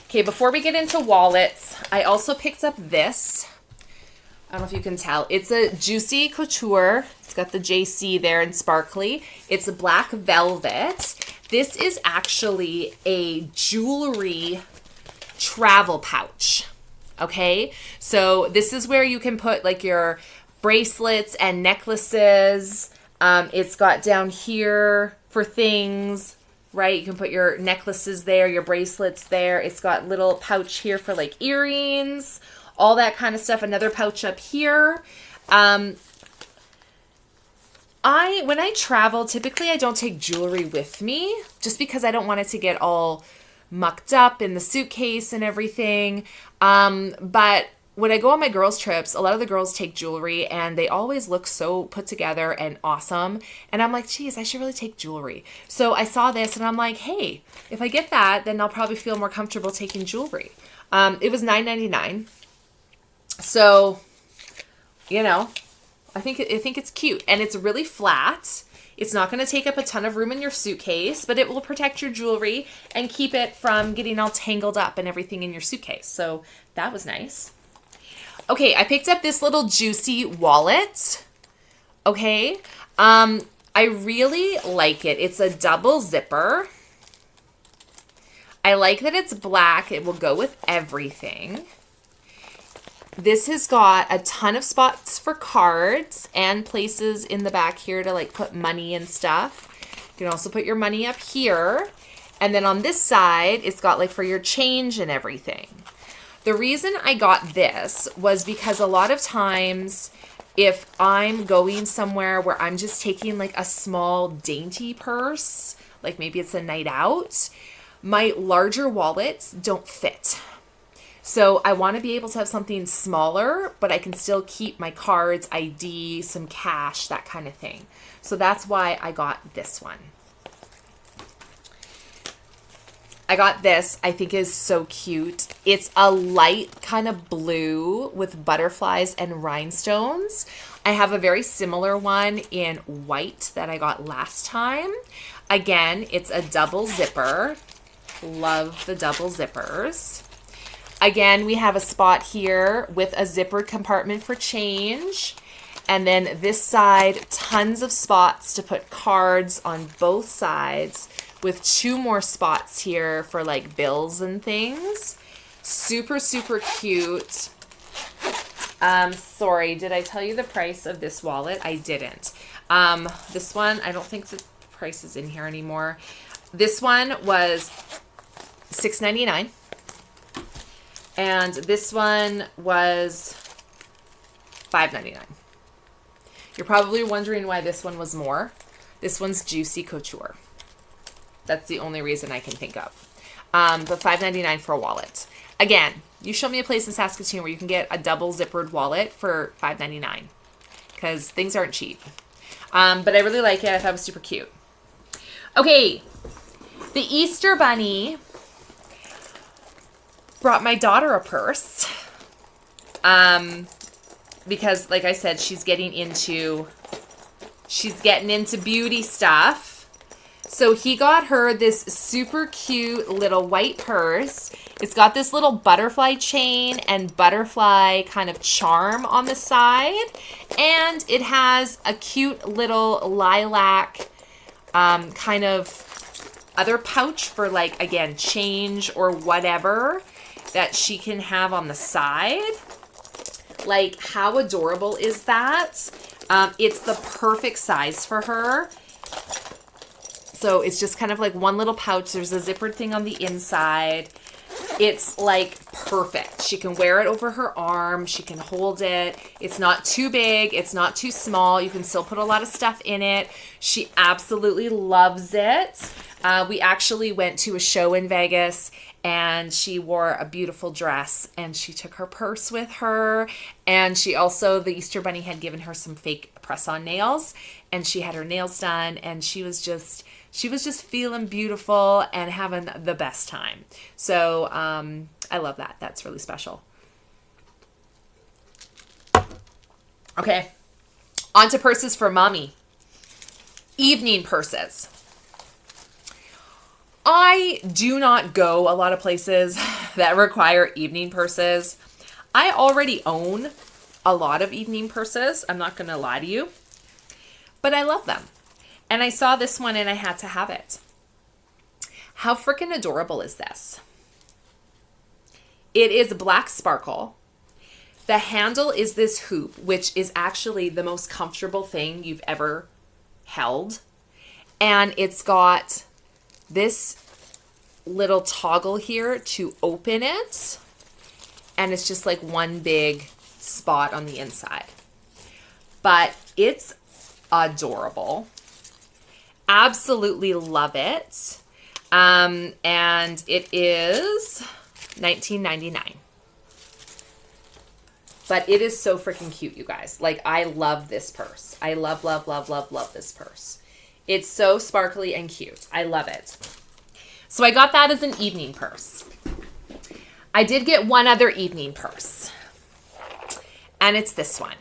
Okay, before we get into wallets, I also picked up this. I don't know if you can tell. It's a Juicy Couture. It's got the JC there and sparkly. It's a black velvet. This is actually a jewelry travel pouch. Okay, so this is where you can put like your bracelets and necklaces. It's got down here for things, right? You can put your necklaces there, your bracelets there. It's got little pouch here for like earrings, all that kind of stuff. Another pouch up here. When I travel, typically I don't take jewelry with me just because I don't want it to get all mucked up in the suitcase and everything. But when I go on my girls' trips, a lot of the girls take jewelry and they always look so put together and awesome. And I'm like, geez, I should really take jewelry. So I saw this and I'm like, hey, if I get that, then I'll probably feel more comfortable taking jewelry. It was $9.99. So, you know, I think it's cute and it's really flat. It's not going to take up a ton of room in your suitcase, but it will protect your jewelry and keep it from getting all tangled up and everything in your suitcase. So that was nice. Okay, I picked up this little Juicy wallet. Okay, I really like it. It's a double zipper. I like that it's black. It will go with everything. This has got a ton of spots for cards and places in the back here to like put money and stuff. You can also put your money up here. And then on this side, it's got like for your change and everything. The reason I got this was because a lot of times if I'm going somewhere where I'm just taking like a small dainty purse, like maybe it's a night out, my larger wallets don't fit. So I want to be able to have something smaller, but I can still keep my cards, ID, some cash, that kind of thing. So that's why I got this one. I got this. I think is so cute. It's a light kind of blue with butterflies and rhinestones. I have a very similar one in white that I got last time. Again, it's a double zipper. Love the double zippers. Again, we have a spot here with a zippered compartment for change. And then this side, tons of spots to put cards on both sides with 2 more spots here for like bills and things. Super, super cute. Sorry, did I tell you the price of this wallet? I didn't. This one, I don't think the price is in here anymore. This one was $6.99. And this one was $5.99. You're probably wondering why this one was more. This one's Juicy Couture. That's the only reason I can think of. But $5.99 for a wallet. Again, you show me a place in Saskatoon where you can get a double zippered wallet for $5.99 because things aren't cheap. But I really like it. I thought it was super cute. Okay, the Easter Bunny brought my daughter a purse because, like I said, she's getting into beauty stuff. So he got her this super cute little white purse. It's got this little butterfly chain and butterfly kind of charm on the side. And it has a cute little lilac kind of other pouch for like, again, change or whatever that she can have on the side. Like, how adorable is that? It's the perfect size for her. So it's just kind of like one little pouch. There's a zippered thing on the inside. It's like perfect. She can wear it over her arm. She can hold it. It's not too big. It's not too small. You can still put a lot of stuff in it. She absolutely loves it. We actually went to a show in Vegas and she wore a beautiful dress, and she took her purse with her, and she also, the Easter Bunny had given her some fake press-on nails, and she had her nails done, and she was just feeling beautiful and having the best time. So I love that. That's really special. Okay, on to purses for mommy. Evening purses. I do not go a lot of places that require evening purses. I already own a lot of evening purses. I'm not going to lie to you, but I love them. And I saw this one and I had to have it. How freaking adorable is this? It is black sparkle. The handle is this hoop, which is actually the most comfortable thing you've ever held. And it's got this little toggle here to open it, and it's just like one big spot on the inside, but it's adorable. Absolutely love it. And it is $19.99, but it is so freaking cute, you guys. Like, I love this purse. I love this purse. It's so sparkly and cute. I love it. So I got that as an evening purse. I did get one other evening purse, and it's this one.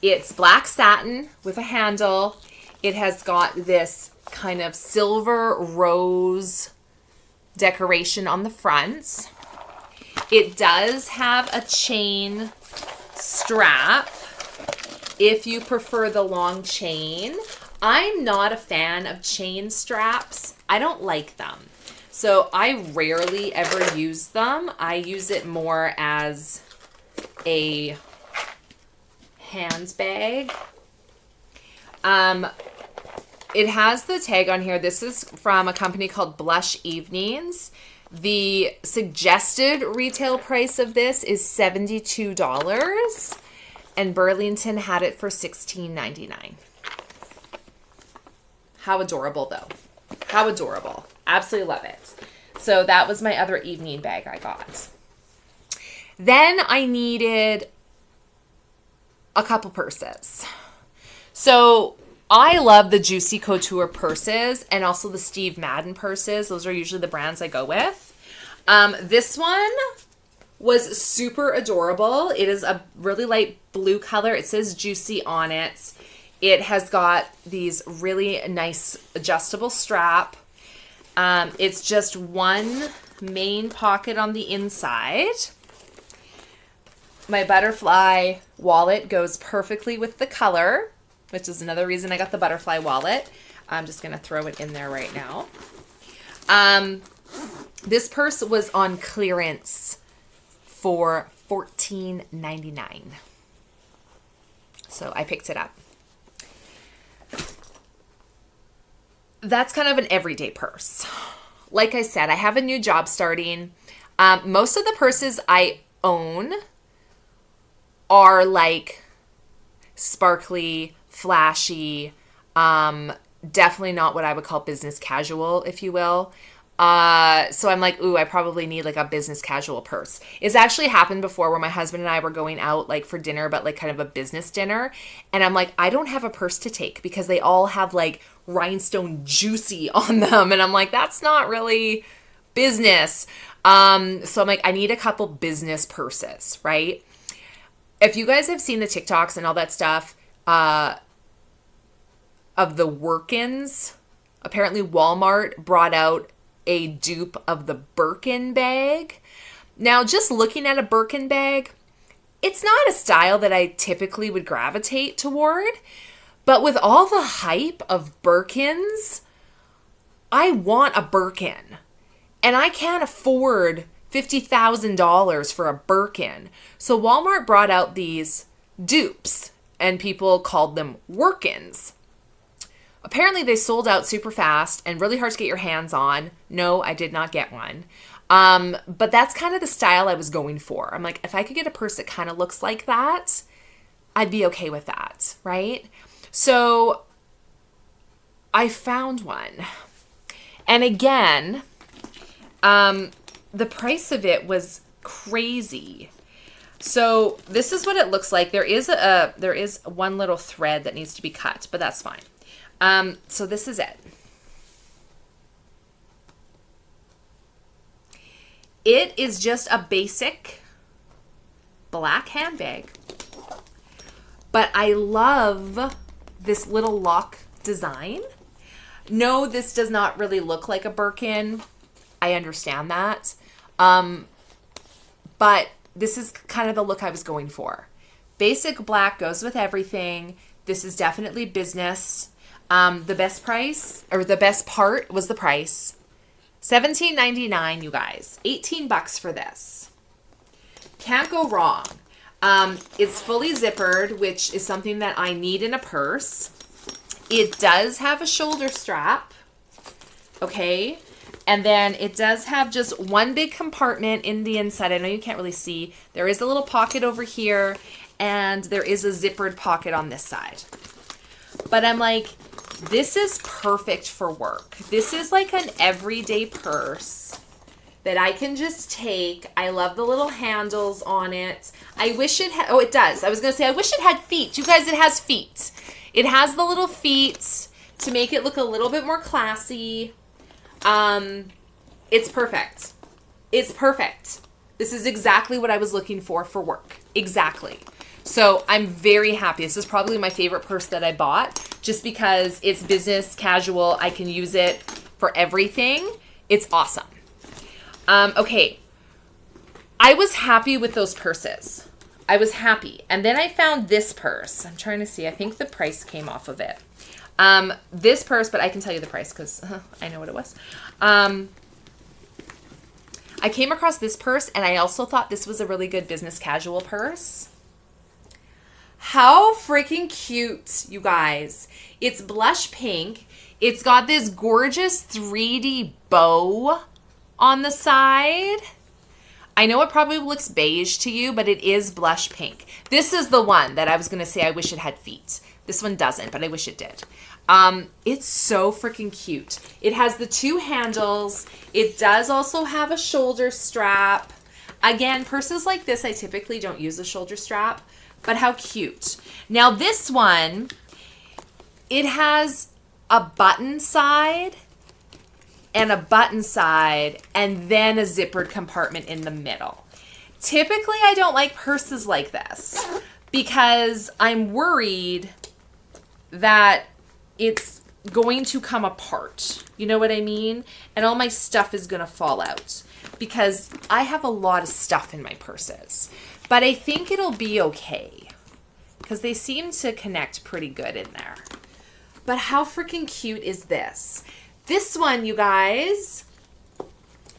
It's black satin with a handle. It has got this kind of silver rose decoration on the front. It does have a chain strap if you prefer the long chain. I'm not a fan of chain straps. I don't like them. So I rarely ever use them. I use it more as a handbag. It has the tag on here. This is from a company called Blush Evenings. The suggested retail price of this is $72, and Burlington had it for $16.99. How adorable, though. How adorable. Absolutely love it. So that was my other evening bag I got. Then I needed a couple purses. So I love the Juicy Couture purses and also the Steve Madden purses. Those are usually the brands I go with. This one was super adorable. It is a really light blue color. It says Juicy on it. It has got these really nice adjustable strap. It's just one main pocket on the inside. My butterfly wallet goes perfectly with the color, which is another reason I got the butterfly wallet. I'm just going to throw it in there right now. This purse was on clearance for $14.99. So I picked it up. That's kind of an everyday purse. Like I said, I have a new job starting. Most of the purses I own are like sparkly, flashy, definitely not what I would call business casual, if you will. So I'm like, ooh, I probably need like a business casual purse. It's actually happened before where my husband and I were going out like for dinner, but like kind of a business dinner. And I'm like, I don't have a purse to take because they all have like rhinestone Juicy on them. And I'm like, that's not really business. So I'm like, I need a couple business purses, right? If you guys have seen the TikToks and all that stuff, of the work-ins, apparently Walmart brought out a dupe of the Birkin bag. Now, just looking at a Birkin bag, it's not a style that I typically would gravitate toward, but with all the hype of Birkins, I want a Birkin, and I can't afford $50,000 for a Birkin. So Walmart brought out these dupes, and people called them work-ins. Apparently they sold out super fast and really hard to get your hands on. No, I did not get one. But that's kind of the style I was going for. I'm like, if I could get a purse that kind of looks like that, I'd be okay with that, right? So I found one. And again, the price of it was crazy. So this is what it looks like. There is one little thread that needs to be cut, but that's fine. So this is it. It is just a basic black handbag, but I love this little lock design. No, this does not really look like a Birkin. I understand that. But this is kind of the look I was going for. Basic black goes with everything. This is definitely business. The best price, or the best part, was the price. $17.99, you guys. $18 for this. Can't go wrong. It's fully zippered, which is something that I need in a purse. It does have a shoulder strap. Okay. And then it does have just one big compartment in the inside. I know you can't really see. There is a little pocket over here, and there is a zippered pocket on this side. But I'm like, this is perfect for work. This is like an everyday purse that I can just take. I love the little handles on it. I wish it had, oh, it does. I was going to say, I wish it had feet. You guys, it has feet. It has the little feet to make it look a little bit more classy. It's perfect. It's perfect. This is exactly what I was looking for work. Exactly. So I'm very happy. This is probably my favorite purse that I bought just because it's business casual. I can use it for everything. It's awesome. Okay. I was happy with those purses. I was happy. And then I found this purse. I'm trying to see. I think the price came off of it. This purse, but I can tell you the price because I know what it was. I came across this purse, and I also thought this was a really good business casual purse. How freaking cute, you guys. It's blush pink. It's got this gorgeous 3D bow on the side. I know it probably looks beige to you, but it is blush pink. This is the one that I was going to say I wish it had feet. This one doesn't, but I wish it did. It's so freaking cute. It has the two handles. It does also have a shoulder strap. Again, purses like this, I typically don't use a shoulder strap, but how cute. Now this one, it has a button side and a button side and then a zippered compartment in the middle. Typically, I don't like purses like this because I'm worried that it's going to come apart. You know what I mean? And all my stuff is going to fall out because I have a lot of stuff in my purses. But I think it'll be okay because they seem to connect pretty good in there. But how freaking cute is this? This one, you guys,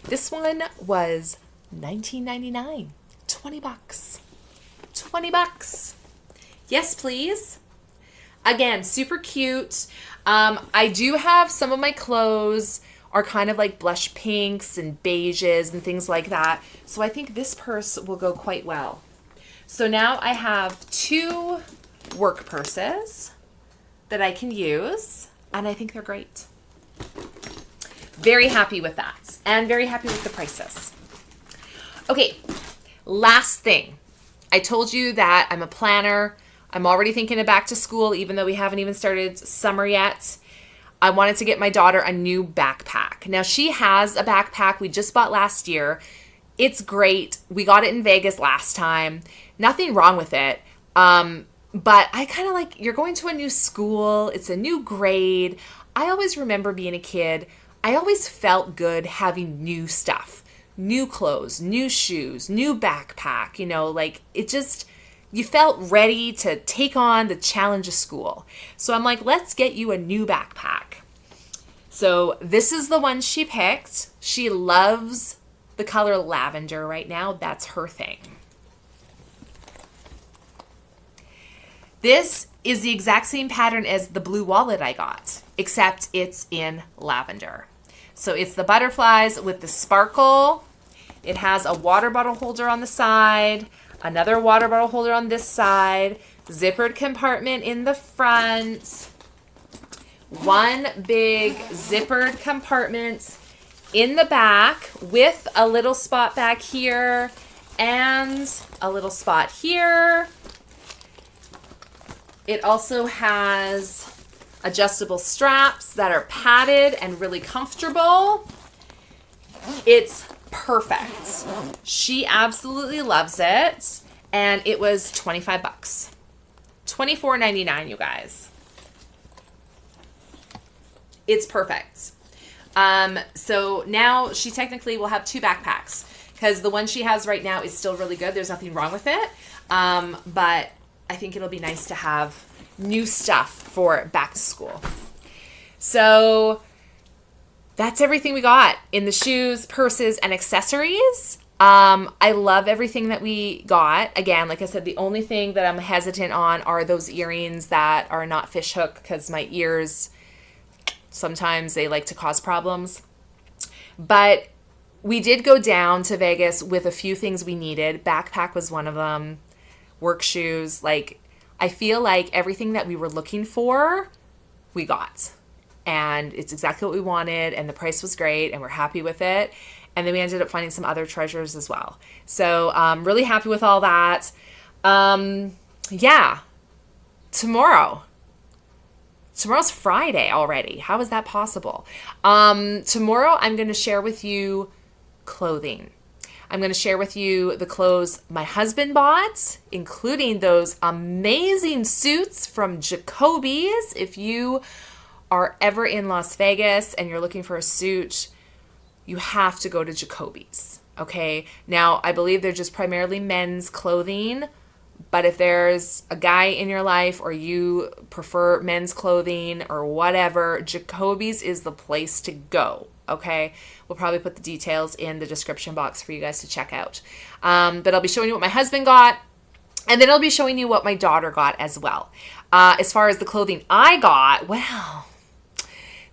this one was $19.99. $20. $20. Yes, please. Again, super cute. I do have some of my clothes are kind of like blush pinks and beiges and things like that. So I think this purse will go quite well. So now I have two work purses that I can use, and I think they're great. Very happy with that, and very happy with the prices. Okay, last thing. I told you that I'm a planner. I'm already thinking of back to school, even though we haven't even started summer yet. I wanted to get my daughter a new backpack. Now, she has a backpack we just bought last year. It's great. We got it in Vegas last time. Nothing wrong with it. But I kind of like, you're going to a new school. It's a new grade. I always remember being a kid. I always felt good having new stuff, new clothes, new shoes, new backpack, you know, like it just, you felt ready to take on the challenge of school. So I'm like, let's get you a new backpack. So this is the one she picked. She loves the color lavender right now. That's her thing. This is the exact same pattern as the blue wallet I got, except it's in lavender. So it's the butterflies with the sparkle. It has a water bottle holder on the side, another water bottle holder on this side, zippered compartment in the front, one big zippered compartment in the back with a little spot back here and a little spot here. It also has adjustable straps that are padded and really comfortable. It's perfect. She absolutely loves it. And it was 25 bucks. $24.99, you guys. It's perfect. So now she technically will have 2 backpacks because the one she has right now is still really good. There's nothing wrong with it. But I think it'll be nice to have new stuff for back to school. So that's everything we got in the shoes, purses, and accessories. I love everything that we got. Again, like I said, the only thing that I'm hesitant on are those earrings that are not fishhook because my ears, sometimes they like to cause problems. But we did go down to Vegas with a few things we needed. Backpack was one of them. Work shoes. Like, I feel like everything that we were looking for, we got. And it's exactly what we wanted. And the price was great. And we're happy with it. And then we ended up finding some other treasures as well. So I'm really happy with all that. Yeah. Tomorrow's Friday already. How is that possible? Tomorrow I'm going to share with you clothing. I'm going to share with you the clothes my husband bought, including those amazing suits from Jacoby's. If you are ever in Las Vegas and you're looking for a suit, you have to go to Jacoby's, okay? Now, I believe they're just primarily men's clothing, but if there's a guy in your life or you prefer men's clothing or whatever, Jacoby's is the place to go, okay? We'll probably put the details in the description box for you guys to check out. But I'll be showing you what my husband got, and then I'll be showing you what my daughter got as well. As far as the clothing I got, well,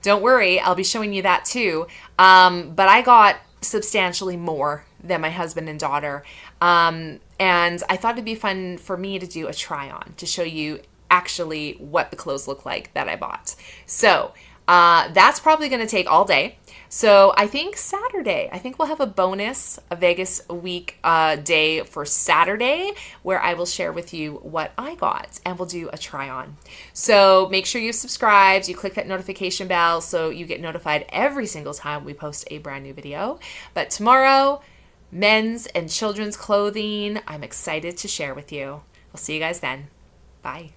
don't worry, I'll be showing you that too. But I got substantially more than my husband and daughter. And I thought it'd be fun for me to do a try on to show you actually what the clothes look like that I bought. So that's probably going to take all day. So I think Saturday, we'll have a bonus, a Vegas week day for Saturday where I will share with you what I got and we'll do a try on. So make sure you subscribe, you click that notification bell so you get notified every single time we post a brand new video. But tomorrow, men's and children's clothing, I'm excited to share with you. We'll see you guys then. Bye.